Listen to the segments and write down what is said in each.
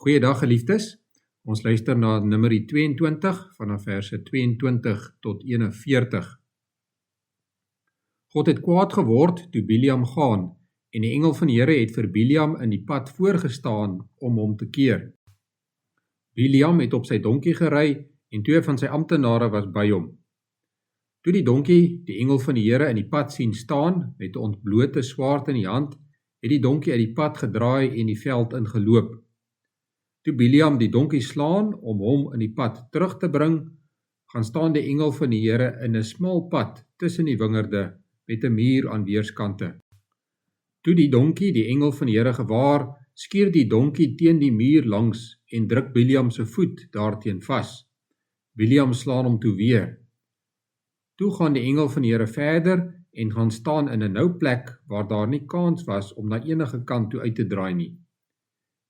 Goeiedag geliefdes, ons luister na Numeri 22 vanaf verse 22 tot 41. God het kwaad geword toe Biliam gaan en die engel van die Here het vir Biliam in die pad voorgestaan om hom te keer. Biliam het op sy donkie gery en 2 van sy amptenare was by hom. Toe die donkie die engel van die Here in die pad sien staan met 'n ontblote swaard in die hand, het die donkie uit die pad gedraai en die veld ingeloop. Toe Biliam die donkie slaan om hom in die pad terug te bring, gaan staan die engel van die Here in 'n smal pad tussen die wingerde met 'n muur aan weerskante. Toe die donkie die engel van die Here gewaar, skuur die donkie teen die muur langs en druk Biliam se voet daarteen vas. Biliam slaan hom toe weer. Toe gaan die engel van die Here verder en gaan staan in 'n nou plek waar daar nie kans was om na enige kant toe uit te draai nie.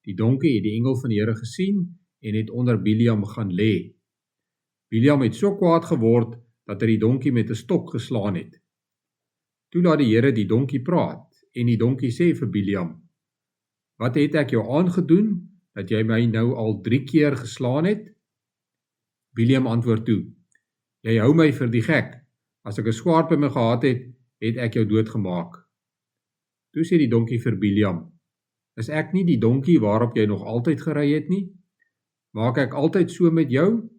Die donkie het die engel van die Here gesien en het onder Biliam gaan lê. Biliam het so kwaad geword dat hy die donkie met 'n stok geslaan het. Toe laat die Here die donkie praat en die donkie sê vir Biliam: "Wat het ek jou aangedoen dat jy my nou al 3 keer geslaan het?" Biliam antwoord toe: "Jy hou my vir die gek. As ek 'n swaard by my gehad het, het ek jou doodgemaak." Toe sê die donkie vir Biliam: "Is ek nie die donkie waarop jy nog altyd gery het nie? Maak ek altyd so met jou?"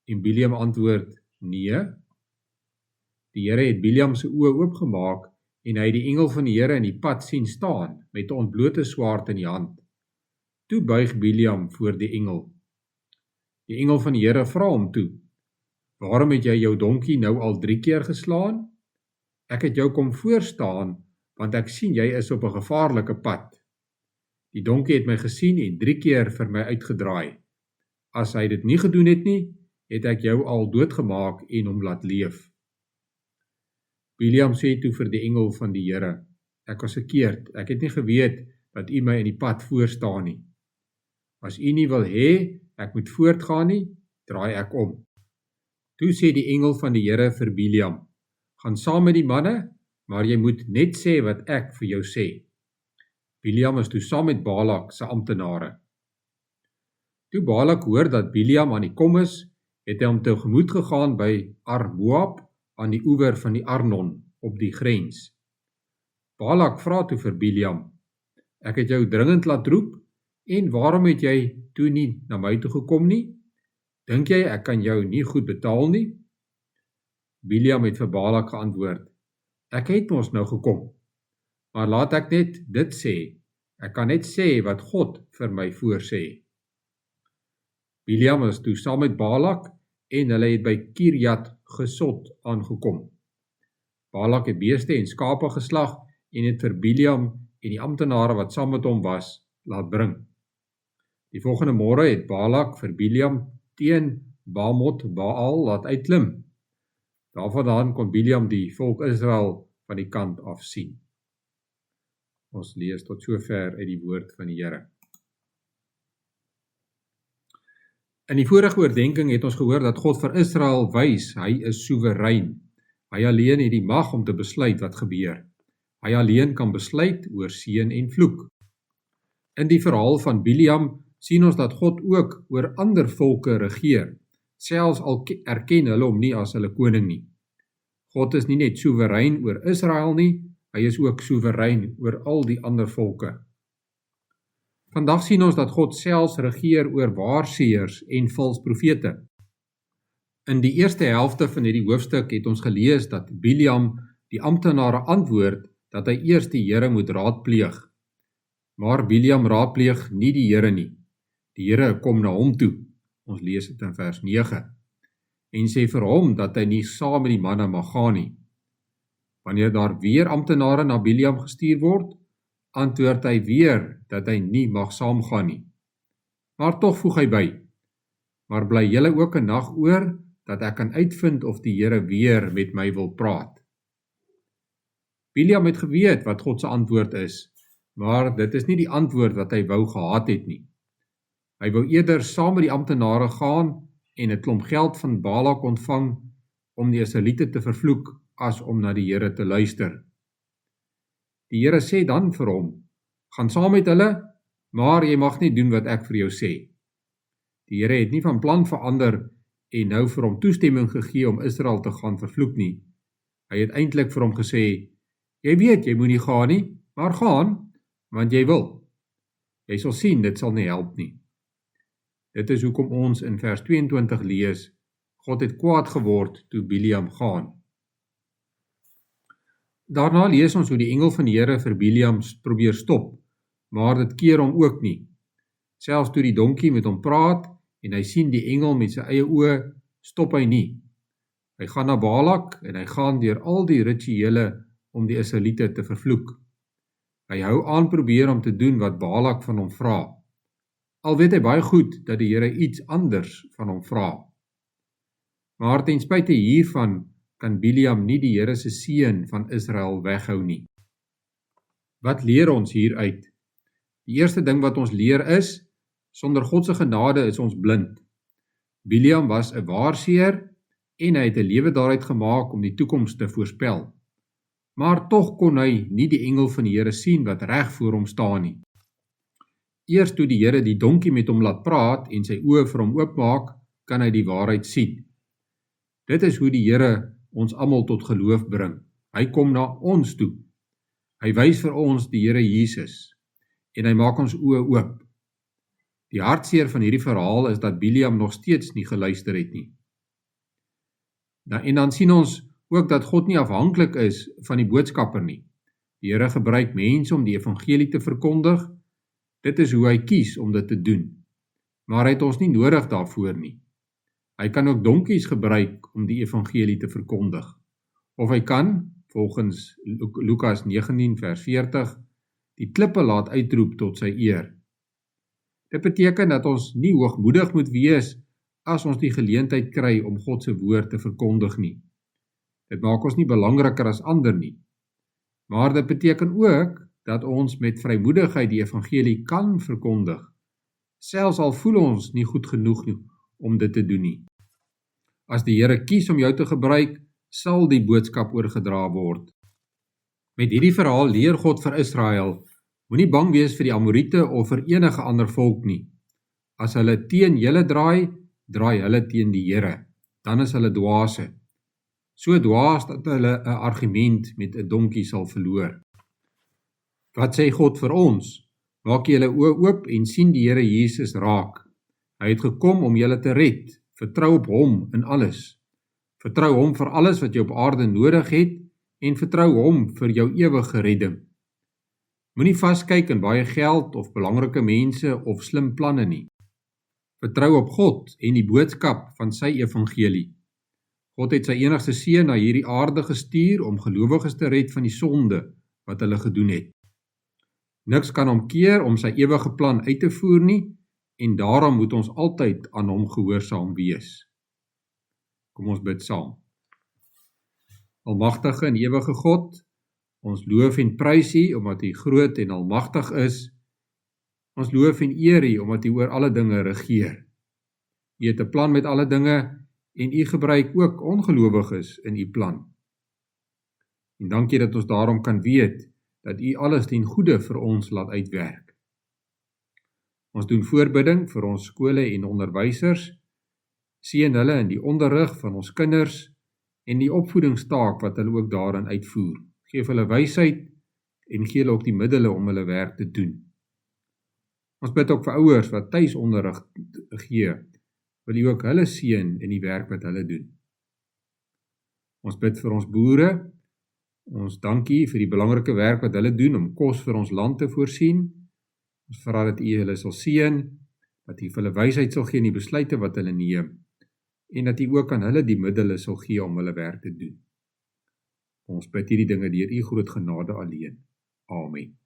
En Biliam antwoord: "Nee." Die Here het Biliam se oë oopgemaak en hy het die engel van die Here in die pad sien staan met 'n ontblote swaard in die hand. Toe buig Biliam voor die engel. Die engel van die Here vra hom toe: "Waarom het jy jou donkie nou al 3 keer geslaan? Ek het jou kom voorstaan, want ek sien jy is op 'n gevaarlike pad. Die donkie het my gesien en 3 keer vir my uitgedraai. As hy dit nie gedoen het nie, het ek jou al doodgemaak en hom laat leef." Biliam sê toe vir die engel van die Here: "Ek was verkeerd, ek het nie geweet dat u my in die pad voorstaan nie. As u nie wil hê ek moet voortgaan nie, draai ek om." Toe sê die engel van die Here vir Biliam: "Gaan saam met die manne, maar jy moet net sê wat ek vir jou sê." Biliam is toe saam met Balak se amptenare. Toe Balak hoor dat Biliam aan die kom is, het hy hom tegemoet gegaan by Ar-Moab aan die oewer van die Arnon op die grens. Balak vra toe vir Biliam: "Ek het jou dringend laat roep, en waarom het jy toe nie na my toe gekom nie? Dink jy ek kan jou nie goed betaal nie?" Biliam het vir Balak geantwoord: "Ek het mos nou gekom, maar laat ek net dit sê, ek kan net sê wat God vir my voorsê." Biliam is toe saam met Balak en hulle het by Kirjat Gesot aangekom. Balak het beeste en skape geslag en het vir Biliam en die amptenare wat saam met hom was, laat bring. Die volgende môre het Balak vir Biliam teen Bamot Baal laat uitklim. Daarvandaan kon Biliam die volk Israel van die kant af sien. Ons lees tot sover uit die woord van die Here. In die vorige oordenking het ons gehoor dat God vir Israel wys, hy is soewerein. Hy alleen het die mag om te besluit wat gebeur. Hy alleen kan besluit oor seën en vloek. In die verhaal van Biliam sien ons dat God ook oor ander volke regeer, selfs al erken hulle hom nie as hulle koning nie. God is nie net soewerein oor Israel nie, hy is ook soewerein oor al die ander volke. Vandag sien ons dat God selfs regeer oor waarsêers en vals profete. In die eerste helfte van hierdie hoofstuk het ons gelees dat Biliam die amptenare antwoord dat hy eers die Here moet raadpleeg. Maar Biliam raadpleeg nie die Here nie. Die Here kom na hom toe, ons lees dit in vers 9, en sê vir hom dat hy nie saam met die manne mag gaan nie. Wanneer daar weer amptenare na Biliam gestuur word, antwoord hy weer dat hy nie mag saamgaan nie. Maar tog voeg hy by: "Maar bly julle ook 'n nag oor, dat ek kan uitvind of die Here weer met my wil praat." Biliam het geweet wat God se antwoord is, maar dit is nie die antwoord wat hy wou gehad het nie. Hy wou eerder saam met die amptenare gaan en 'n klomp geld van Balak ontvang om die Israeliete te vervloek as om na die Here te luister. Die Here sê dan vir hom: "Gaan saam met hulle, maar jy mag nie doen wat ek vir jou sê. Die Here het nie van plan verander en nou vir hom toestemming gegee om Israel te gaan vervloek nie. Hy het eintlik vir hom gesê, jy weet, jy moet nie gaan nie, maar gaan, want jy wil. Jy sal sien, dit sal nie help nie. Dit is hoekom ons in vers 22 lees, God het kwaad geword toe Biliam gaan. Daarna lees ons hoe die engel van die Here vir Biliam probeer stop, maar dit keer hom ook nie. Selfs toe die donkie met hom praat en hy sien die engel met sy eie oë, stop hy nie. Hy gaan na Balak en hy gaan deur al die rituele om die Israeliete te vervloek. Hy hou aan probeer om te doen wat Balak van hom vra. Al weet hy baie goed dat die Here iets anders van hom vra. Maar ten spyte hiervan kan Biliam nie die Here se seën van Israel weghou nie. Wat leer ons hieruit? Die eerste ding wat ons leer is, sonder God se genade is ons blind. Biliam was 'n waarseer en hy het 'n lewe daaruit gemaak om die toekoms te voorspel. Maar tog kon hy nie die engel van die Here sien wat reg voor hom staan nie. Eers toe die Here die donkie met hom laat praat en sy oë vir hom oopmaak, kan hy die waarheid sien. Dit is hoe die Here ons almal tot geloof bring. Hy kom na ons toe. Hy wys vir ons die Here Jesus en hy maak ons oë oop. Die hartseer van hierdie verhaal is dat Biliam nog steeds nie geluister het nie. En dan sien ons ook dat God nie afhanklik is van die boodskapper nie. Die Here gebruik mense om die evangelie te verkondig. Dit is hoe hy kies om dit te doen. Maar hy het ons nie nodig daarvoor nie. Hy kan ook donkies gebruik om die evangelie te verkondig. Of hy kan, volgens Lukas 19 vers 40, die klippe laat uitroep tot sy eer. Dit beteken dat ons nie hoogmoedig moet wees as ons die geleentheid kry om God se woord te verkondig nie. Dit maak ons nie belangriker as ander nie. Maar dit beteken ook dat ons met vrymoedigheid die evangelie kan verkondig, selfs al voel ons nie goed genoeg om dit te doen nie. As die Here kies om jou te gebruik, sal die boodskap oorgedra word. Met hierdie verhaal leer God vir Israel, moenie bang wees vir die Amoriete of vir enige ander volk nie. As hulle teen julle draai, draai hulle teen die Here. Dan is hulle dwaase. So dwaas dat hulle 'n argument met 'n donkie sal verloor. Wat sê God vir ons? Maak julle oë oop en sien die Here Jesus raak. Hy het gekom om julle te red. Vertrou op hom in alles. Vertrou hom vir alles wat jy op aarde nodig het en vertrou hom vir jou ewige redding. Moenie vaskyk in baie geld of belangrike mense of slim planne nie. Vertrou op God en die boodskap van sy evangelie. God het sy enigste seun na hierdie aarde gestuur om gelowiges te red van die sonde wat hulle gedoen het. Niks kan hom keer om sy ewige plan uit te voer nie, en daarom moet ons altyd aan hom gehoorsaam wees. Kom ons bid saam. Almagtige en ewige God, ons loof en prys U omdat U groot en almagtig is. Ons loof en eer U omdat U oor alle dinge regeer. U het 'n plan met alle dinge en U gebruik ook ongelowiges in U plan. En dankie dat ons daarom kan weet dat U alles ten goeie vir ons laat uitwerk. Ons doen voorbidding vir ons skole en onderwysers, seën hulle in die onderrig van ons kinders en die opvoedingstaak wat hulle ook daarin uitvoer. Geef hulle wysheid en gee hulle ook die middele om hulle werk te doen. Ons bid ook vir ouers wat tuisonderrig gee, wil U ook hulle seën in die werk wat hulle doen. Ons bid vir ons boere, ons dankie vir die belangrike werk wat hulle doen om kos vir ons land te voorsien. Ons vra dat U hulle sal seën, dat U vir hulle wysheid sal gee in die besluite wat hulle neem, en dat U ook aan hulle die middele sal gee om hulle werk te doen. Ons bid hierdie dinge deur U groot genade alleen. Amen.